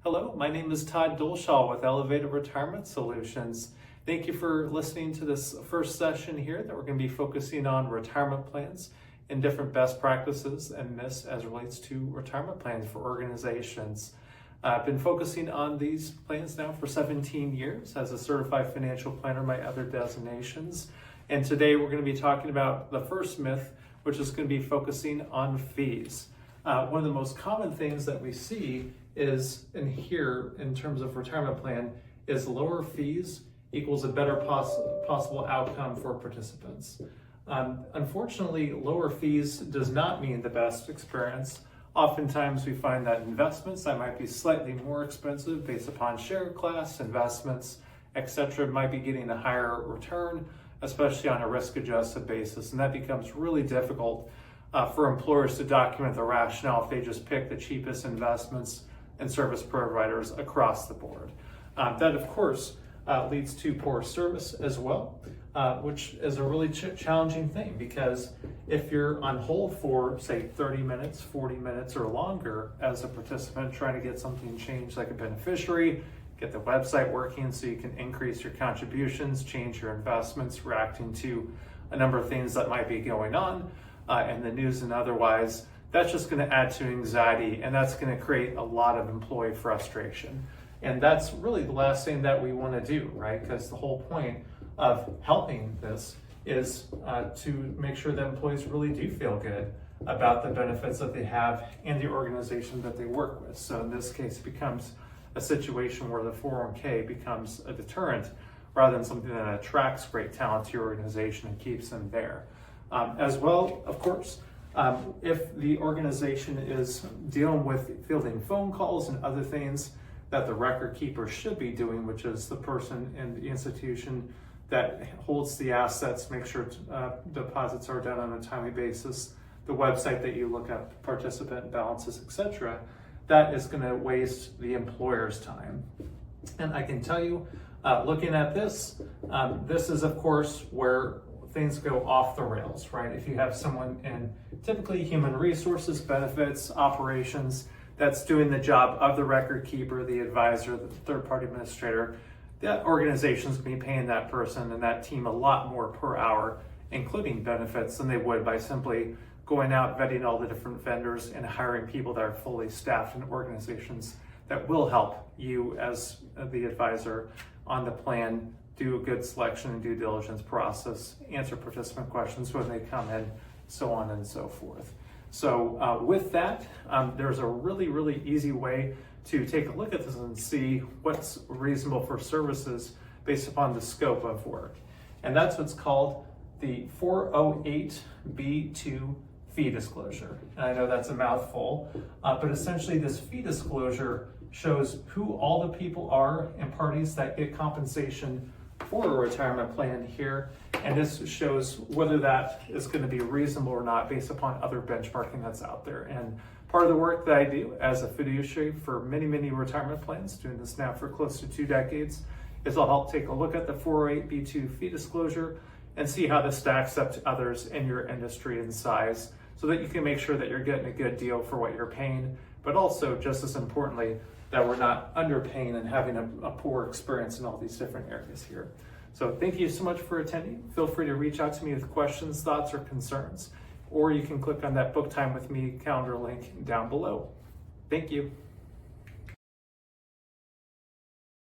Hello, my name is Todd Doleshal with Elevated Retirement Solutions. Thank you for listening to this first session here that we're going to be focusing on retirement plans and different best practices and this as relates to retirement plans for organizations. I've been focusing on these plans now for 17 years as a certified financial planner, my other designations. And today we're going to be talking about the first myth, which is going to be focusing on fees. One of the most common things that we see is in here in terms of retirement plan is lower fees equals a better possible outcome for participants. Unfortunately, lower fees does not mean the best experience. Oftentimes we find that investments that might be slightly more expensive based upon share class, investments, etc. might be getting a higher return, especially on a risk-adjusted basis. And that becomes really difficult for employers to document the rationale if they just pick the cheapest investments and service providers across the board. That, of course, leads to poor service as well, which is a really challenging thing, because if you're on hold for, say, 30 minutes, 40 minutes or longer as a participant trying to get something changed like a beneficiary, get the website working so you can increase your contributions, change your investments, reacting to a number of things that might be going on in the news and otherwise, that's just going to add to anxiety, and that's going to create a lot of employee frustration. And that's really the last thing that we want to do, right? Because the whole point of helping this is to make sure that employees really do feel good about the benefits that they have and the organization that they work with. So in this case, it becomes a situation where the 401k becomes a deterrent rather than something that attracts great talent to your organization and keeps them there. As well, of course, if the organization is dealing with fielding phone calls and other things that the record keeper should be doing, which is the person in the institution that holds the assets, make sure deposits are done on a timely basis, the website that you look at, participant balances, etc., that is going to waste the employer's time. And I can tell you, looking at this, this is, of course, where things go off the rails, right? If you have someone in typically human resources, benefits, operations, that's doing the job of the record keeper, the advisor, the third-party administrator, that organization is going to be paying that person and that team a lot more per hour, including benefits, than they would by simply going out, vetting all the different vendors and hiring people that are fully staffed in organizations that will help you as the advisor on the plan do a good selection and due diligence process, answer participant questions when they come in, so on and so forth. So with that, there's a really easy way to take a look at this and see what's reasonable for services based upon the scope of work. And that's what's called the 408B2 fee disclosure. And I know that's a mouthful, but essentially this fee disclosure shows who all the people are and parties that get compensation for a retirement plan here, and this shows whether that is going to be reasonable or not based upon other benchmarking that's out there. And part of the work that I do as a fiduciary for many retirement plans, doing this now for close to 2 decades, is I'll help take a look at the 408B2 fee disclosure and see how this stacks up to others in your industry and size, so that you can make sure that you're getting a good deal for what you're paying, but also, just as importantly, that we're not underpaying and having a poor experience in all these different areas here. So thank you so much for attending. Feel free to reach out to me with questions, thoughts, or concerns, or you can click on that book time with me calendar link down below. Thank you.